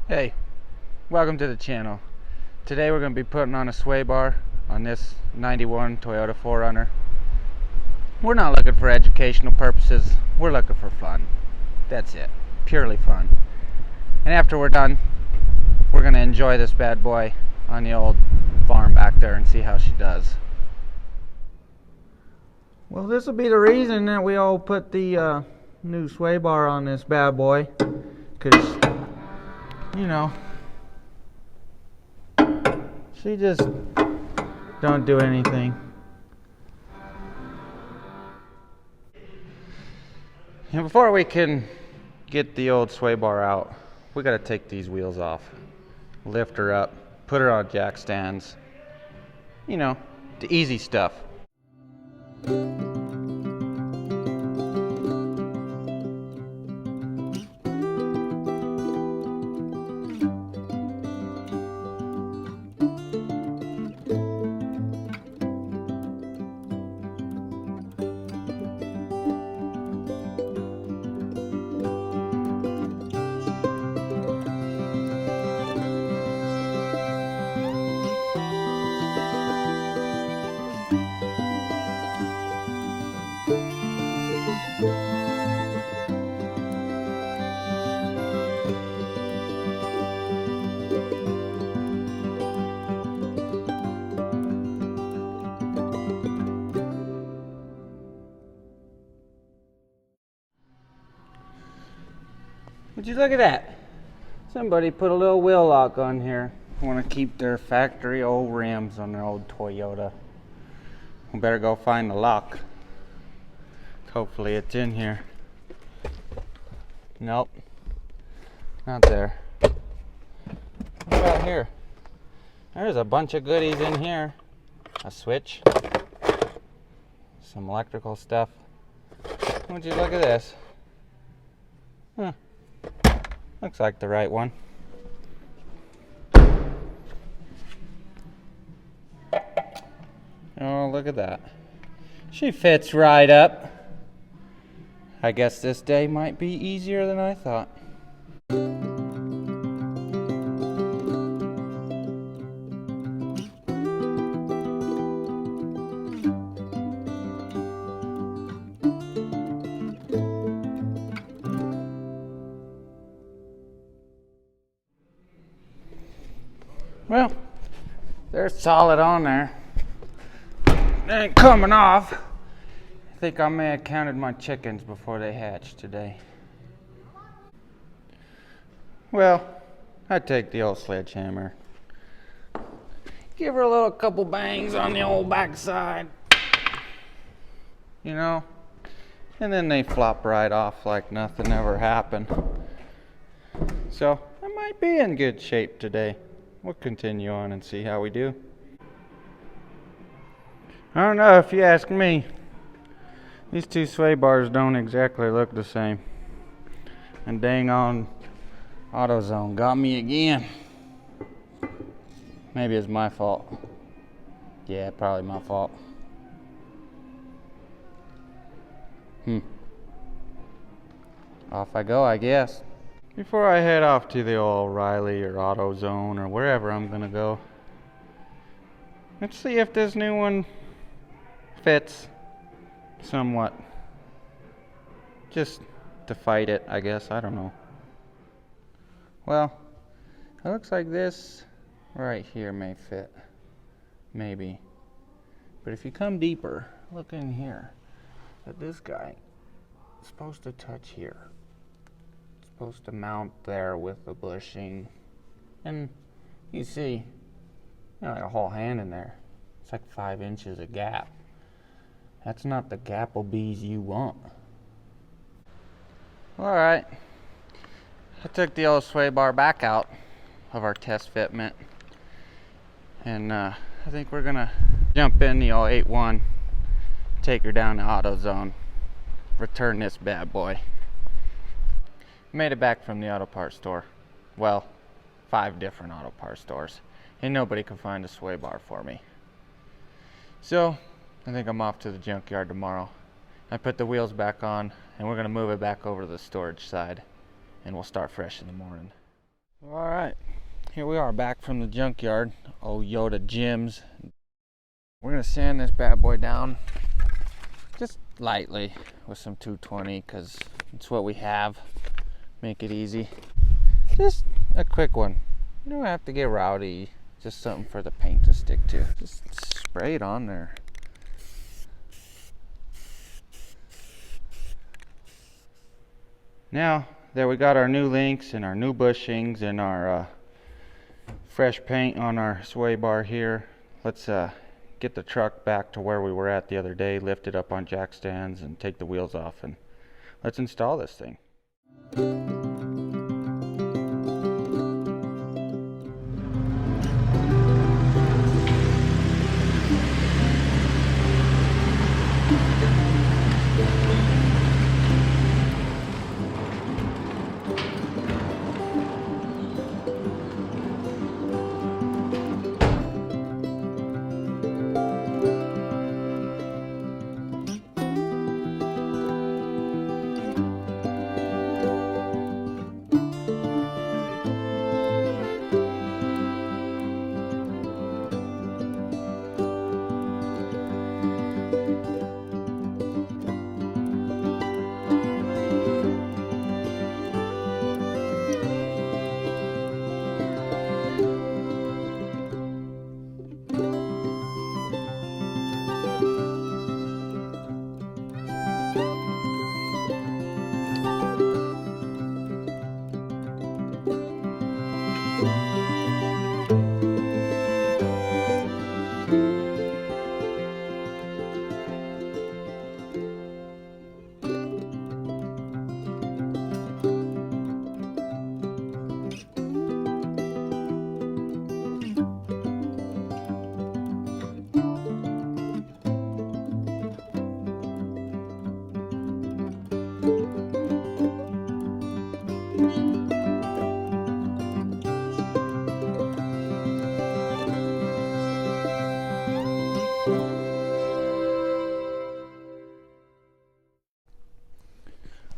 Hey, welcome to the channel. Today we're going to be putting on a sway bar on this 91 Toyota 4Runner. We're not looking for educational purposes, we're looking for fun. That's it, purely fun. And after we're done, we're going to enjoy this bad boy on the old farm back there and see how she does. Well, this will be the reason that we all put the new sway bar on this bad boy, because you know, she just don't do anything. And before we can get the old sway bar out, we gotta take these wheels off, lift her up, put her on jack stands. You know, the easy stuff. Would you look at that? Somebody put a little wheel lock on here. Want to keep their factory old rims on their old Toyota. We better go find the lock. Hopefully it's in here. Nope, not there. What about here? There's a bunch of goodies in here. A switch, some electrical stuff. Would you look at this? Huh. Looks like the right one. Oh, look at that. She fits right up. I guess this day might be easier than I thought. Well, they're solid on there. They ain't coming off. I think I may have counted my chickens before they hatched today. Well, I'd take the old sledgehammer. Give her a little couple bangs on the old backside. You know? And then they flop right off like nothing ever happened. So, I might be in good shape today. We'll continue on and see how we do. I don't know, if you ask me. These two sway bars don't exactly look the same. And dang on AutoZone got me again. Maybe it's my fault. Yeah, probably my fault. Off I go, I guess. Before I head off to the old O'Reilly or AutoZone or wherever I'm gonna go, let's see if this new one fits somewhat. Just to fight it, I guess. I don't know. Well, it looks like this right here may fit. Maybe. But if you come deeper, look in here. That this guy is supposed to touch here. It's supposed to mount there with the bushing. And you see, like a whole hand in there. It's like 5 inches of gap. That's not the Gapplebees you want. Alright. I took the old sway bar back out of our test fitment. And I think we're gonna jump in the old 8-1, take her down to AutoZone, return this bad boy. Made it back from the auto parts store. Well, 5 different auto parts stores. And nobody could find a sway bar for me. So, I think I'm off to the junkyard tomorrow. I put the wheels back on, and we're going to move it back over to the storage side, and we'll start fresh in the morning. Alright, here we are back from the junkyard. Old Yoda Jim's. We're gonna sand this bad boy down just lightly with some 220 because it's what we have. Make it easy. Just a quick one. You don't have to get rowdy. Just something for the paint to stick to. Just spray it on there. Now that we got our new links and our new bushings and our fresh paint on our sway bar here, let's get the truck back to where we were at the other day, lift it up on jack stands and take the wheels off, and let's install this thing.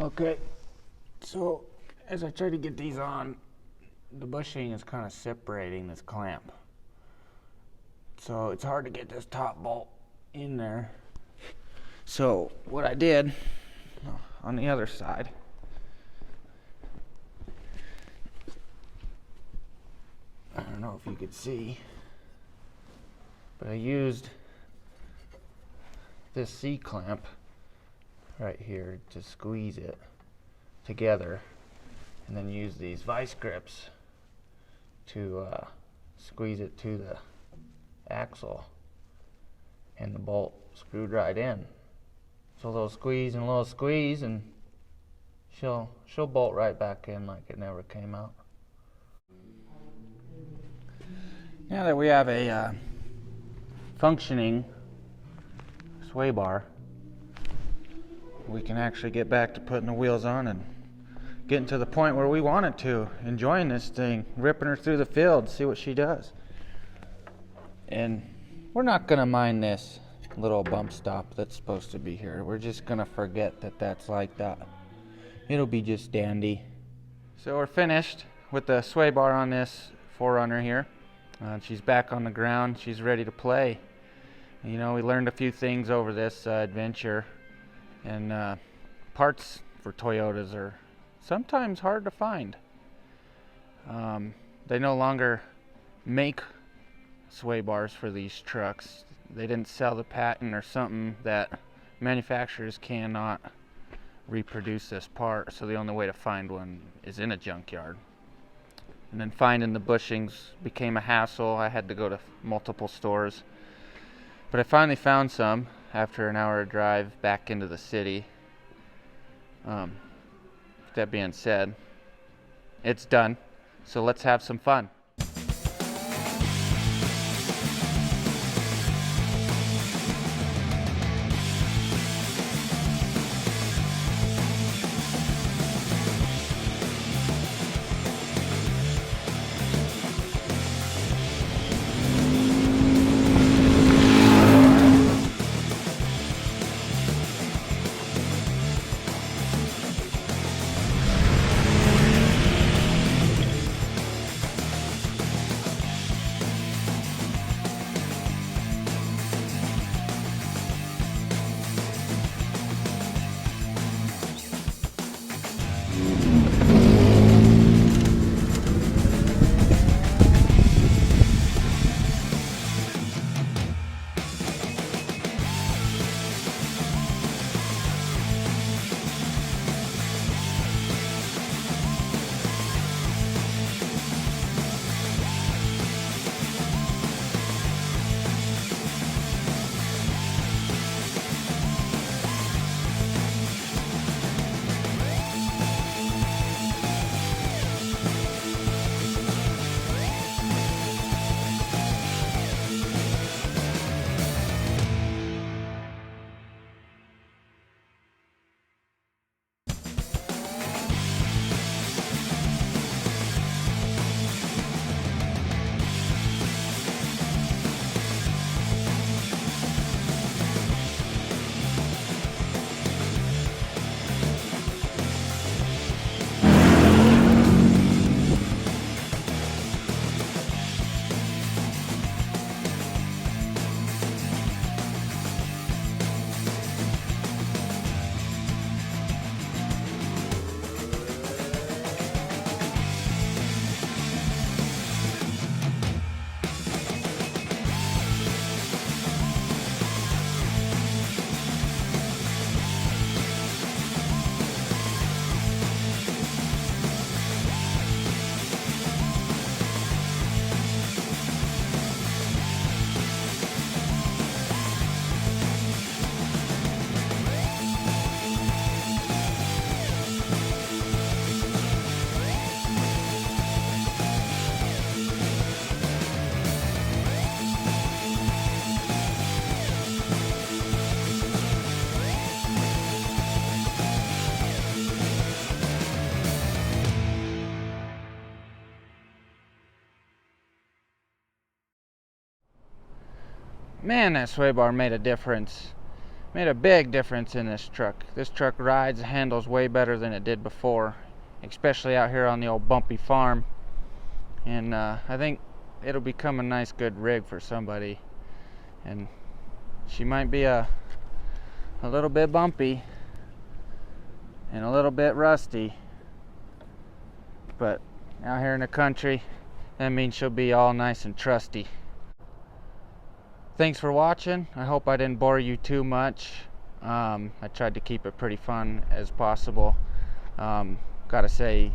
Okay, so as I try to get these on, the bushing is kind of separating this clamp. So it's hard to get this top bolt in there. So what I did on the other side, I don't know if you could see, but I used this C-clamp right here to squeeze it together, and then use these vice grips to squeeze it to the axle, and the bolt screwed right in. So a little squeeze and a little squeeze, and she'll bolt right back in like it never came out. Now that we have a functioning sway bar, we can actually get back to putting the wheels on and getting to the point where we want it to. Enjoying this thing, ripping her through the field, see what she does. And we're not gonna mind this little bump stop that's supposed to be here. We're just gonna forget that that's like that. It'll be just dandy. So we're finished with the sway bar on this 4Runner here. She's back on the ground. She's ready to play. You know, we learned a few things over this adventure. And parts for Toyotas are sometimes hard to find. They no longer make sway bars for these trucks. They didn't sell the patent or something that manufacturers cannot reproduce this part, so the only way to find one is in a junkyard. And then finding the bushings became a hassle. I had to go to multiple stores. But I finally found some after an hour drive back into the city. That being said, it's done. So let's have some fun. Man, that sway bar made a difference. Made a big difference in this truck. This truck rides and handles way better than it did before, especially out here on the old bumpy farm. And I think it'll become a nice good rig for somebody. And she might be a little bit bumpy and a little bit rusty, but out here in the country, that means she'll be all nice and trusty. Thanks for watching. I hope I didn't bore you too much. I tried to keep it pretty fun as possible. Gotta say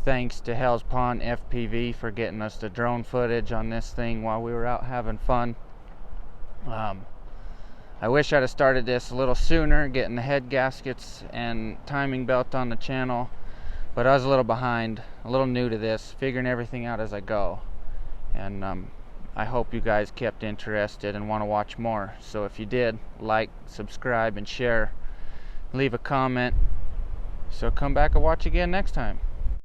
thanks to Hell's Pond FPV for getting us the drone footage on this thing while we were out having fun. I wish I'd have started this a little sooner, getting the head gaskets and timing belt on the channel, but I was a little behind, a little new to this, figuring everything out as I go. And I hope you guys kept interested and want to watch more. So if you did, like, subscribe, and share. Leave a comment. So come back and watch again next time.